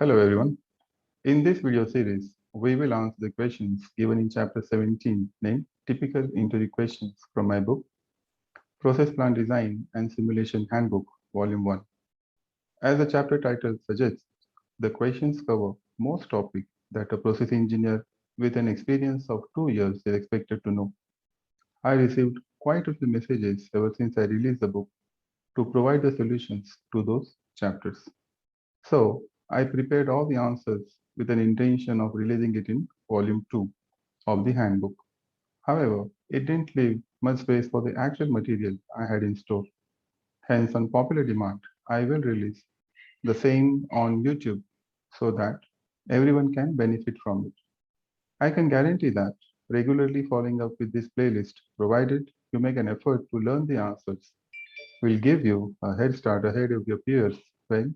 Hello everyone. In this video series, we will answer the questions given in chapter 17 named Typical Interview Questions from my book, Process Plant Design and Simulation Handbook, Volume 1. As the chapter title suggests, the questions cover most topics that a process engineer with an experience of 2 years is expected to know. I received quite a few messages ever since I released the book to provide the solutions to those chapters. So I prepared all the answers with an intention of releasing it in volume 2 of the handbook. However, it didn't leave much space for the actual material I had in store. Hence, on popular demand, I will release the same on YouTube so that everyone can benefit from it. I can guarantee that regularly following up with this playlist, provided you make an effort to learn the answers, will give you a head start ahead of your peers when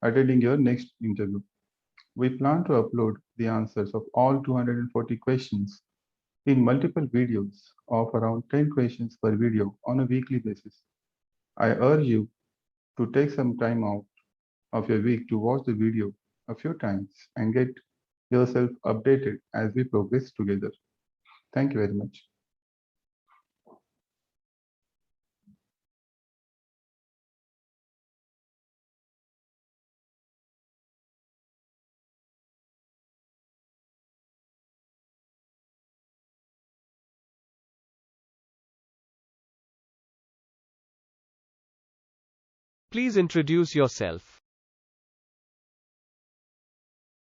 attending your next interview. We plan to upload the answers of all 240 questions in multiple videos of around 10 questions per video on a weekly basis. I urge you to take some time out of your week to watch the video a few times and get yourself updated as we progress together. Thank you very much. Please introduce yourself.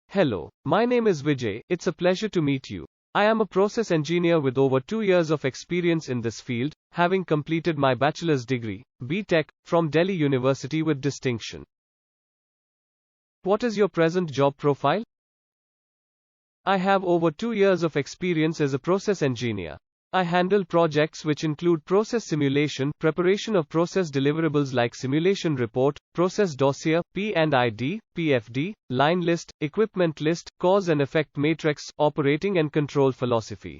Hello, my name is Vijay. It's a pleasure to meet you. I am a process engineer with over 2 years of experience in this field, having completed my bachelor's degree, B.Tech, from Delhi University with distinction. What is your present job profile? I have over 2 years of experience as a process engineer. I handle projects which include process simulation, preparation of process deliverables like simulation report, process dossier, P&ID, PFD, line list, equipment list, cause and effect matrix, operating and control philosophy.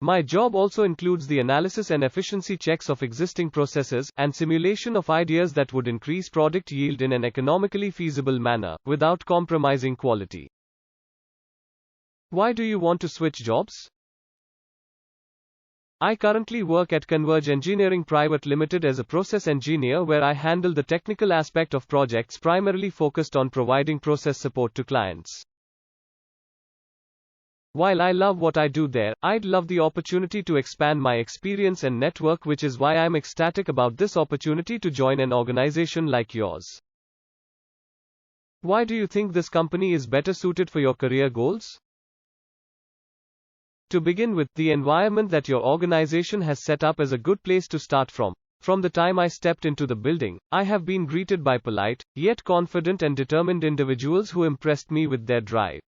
My job also includes the analysis and efficiency checks of existing processes, and simulation of ideas that would increase product yield in an economically feasible manner, without compromising quality. Why do you want to switch jobs? I currently work at Converge Engineering Private Limited as a process engineer where I handle the technical aspect of projects primarily focused on providing process support to clients. While I love what I do there, I'd love the opportunity to expand my experience and network, which is why I'm ecstatic about this opportunity to join an organization like yours. Why do you think this company is better suited for your career goals? To begin with, the environment that your organization has set up is a good place to start from. From the time I stepped into the building, I have been greeted by polite, yet confident and determined individuals who impressed me with their drive.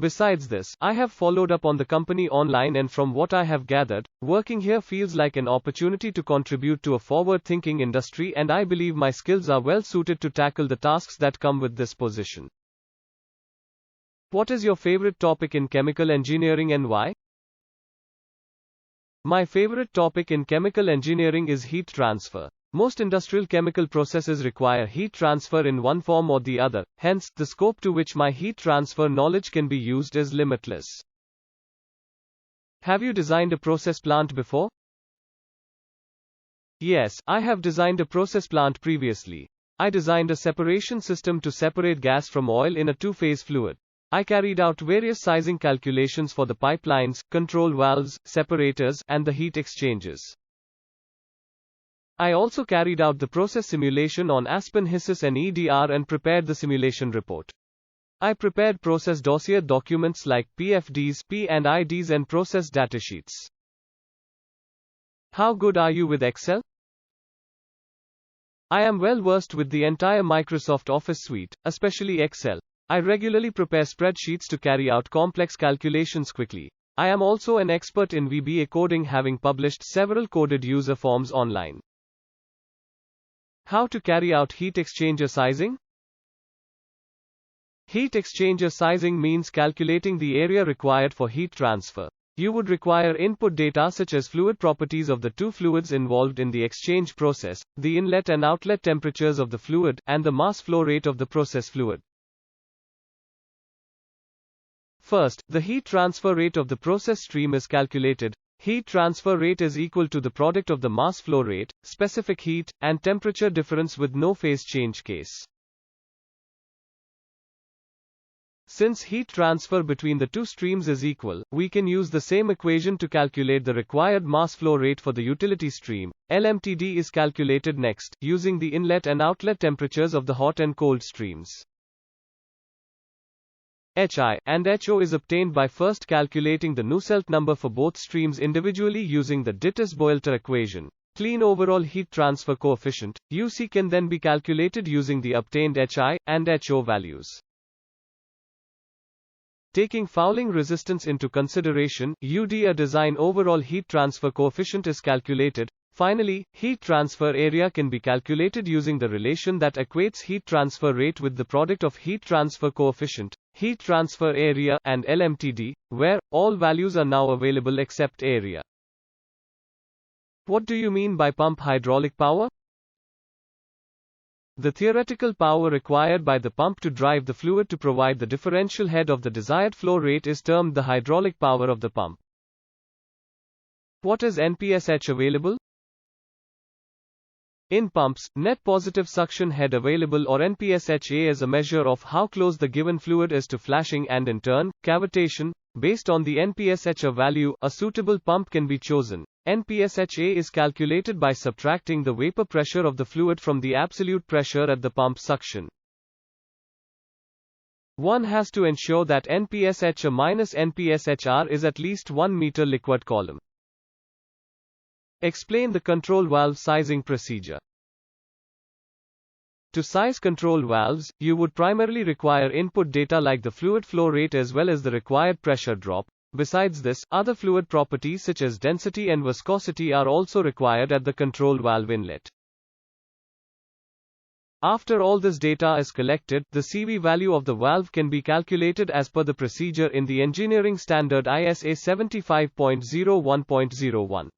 Besides this, I have followed up on the company online, and from what I have gathered, working here feels like an opportunity to contribute to a forward-thinking industry, and I believe my skills are well suited to tackle the tasks that come with this position. What is your favorite topic in chemical engineering and why? My favorite topic in chemical engineering is heat transfer. Most industrial chemical processes require heat transfer in one form or the other, hence, the scope to which my heat transfer knowledge can be used is limitless. Have you designed a process plant before? Yes, I have designed a process plant previously. I designed a separation system to separate gas from oil in a two-phase fluid. I carried out various sizing calculations for the pipelines, control valves, separators, and the heat exchangers. I also carried out the process simulation on Aspen HYSYS and EDR and prepared the simulation report. I prepared process dossier documents like PFDs, P&IDs, and process datasheets. How good are you with Excel? I am well versed with the entire Microsoft Office suite, especially Excel. I regularly prepare spreadsheets to carry out complex calculations quickly. I am also an expert in VBA coding, having published several coded user forms online. How to carry out heat exchanger sizing? Heat exchanger sizing means calculating the area required for heat transfer. you would require input data such as fluid properties of the two fluids involved in the exchange process, the inlet and outlet temperatures of the fluid, and the mass flow rate of the process fluid. First, the heat transfer rate of the process stream is calculated. Heat transfer rate is equal to the product of the mass flow rate, specific heat, and temperature difference with no phase change case. Since heat transfer between the two streams is equal, we can use the same equation to calculate the required mass flow rate for the utility stream. LMTD is calculated next, using the inlet and outlet temperatures of the hot and cold streams. HI and HO is obtained by first calculating the Nusselt number for both streams individually using the Dittus-Boelter equation. Clean overall heat transfer coefficient, UC, can then be calculated using the obtained HI and HO values. Taking fouling resistance into consideration, UD, a design overall heat transfer coefficient, is calculated. Finally, heat transfer area can be calculated using the relation that equates heat transfer rate with the product of heat transfer coefficient, heat transfer area, and LMTD, where all values are now available except area. What do you mean by pump hydraulic power? The theoretical power required by the pump to drive the fluid to provide the differential head of the desired flow rate is termed the hydraulic power of the pump. What is NPSH available? In pumps, net positive suction head available, or NPSHA, is a measure of how close the given fluid is to flashing and, in turn, cavitation. Based on the NPSHA value, a suitable pump can be chosen. NPSHA is calculated by subtracting the vapor pressure of the fluid from the absolute pressure at the pump suction. One has to ensure that NPSHA minus NPSHR is at least 1 meter liquid column. Explain the control valve sizing procedure. To size control valves, you would primarily require input data like the fluid flow rate as well as the required pressure drop. Besides this, other fluid properties such as density and viscosity are also required at the control valve inlet. After all this data is collected, the CV value of the valve can be calculated as per the procedure in the engineering standard ISA 75.01.01.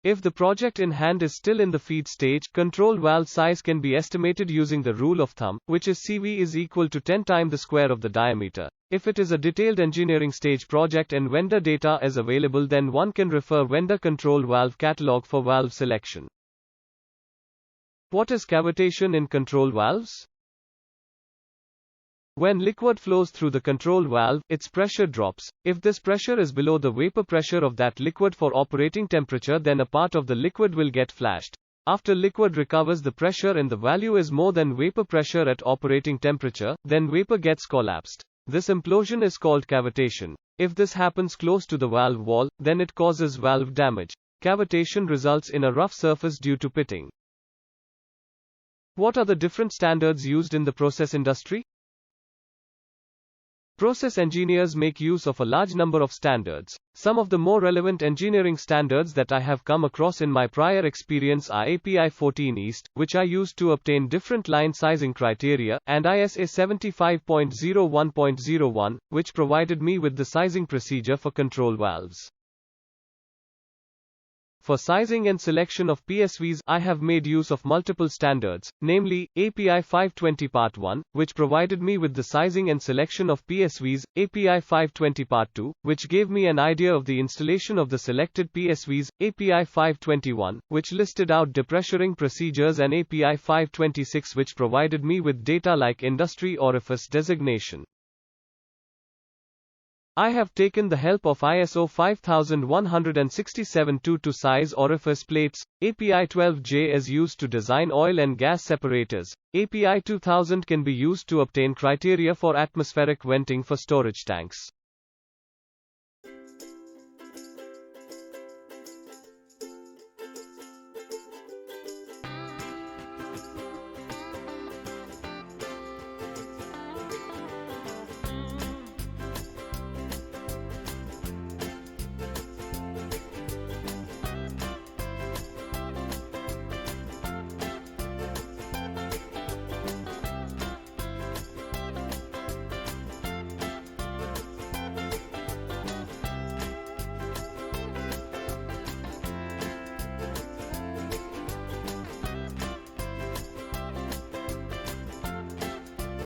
If the project in hand is still in the FEED stage, control valve size can be estimated using the rule of thumb, which is CV is equal to 10 times the square of the diameter. If it is a detailed engineering stage project and vendor data is available, then one can refer vendor control valve catalog for valve selection. What is cavitation in control valves? When liquid flows through the control valve, its pressure drops. If this pressure is below the vapor pressure of that liquid for operating temperature, then a part of the liquid will get flashed. After liquid recovers the pressure and the value is more than vapor pressure at operating temperature, then vapor gets collapsed. This implosion is called cavitation. If this happens close to the valve wall, then it causes valve damage. Cavitation results in a rough surface due to pitting. What are the different standards used in the process industry? Process engineers make use of a large number of standards. Some of the more relevant engineering standards that I have come across in my prior experience are API 14 East, which I used to obtain different line sizing criteria, and ISA 75.01.01, which provided me with the sizing procedure for control valves. For sizing and selection of PSVs, I have made use of multiple standards, namely, API 520 Part 1, which provided me with the sizing and selection of PSVs, API 520 Part 2, which gave me an idea of the installation of the selected PSVs, API 521, which listed out depressuring procedures, and API 526, which provided me with data like industry orifice designation. I have taken the help of ISO 5167-2 to size orifice plates. API 12J is used to design oil and gas separators. API 2000 can be used to obtain criteria for atmospheric venting for storage tanks.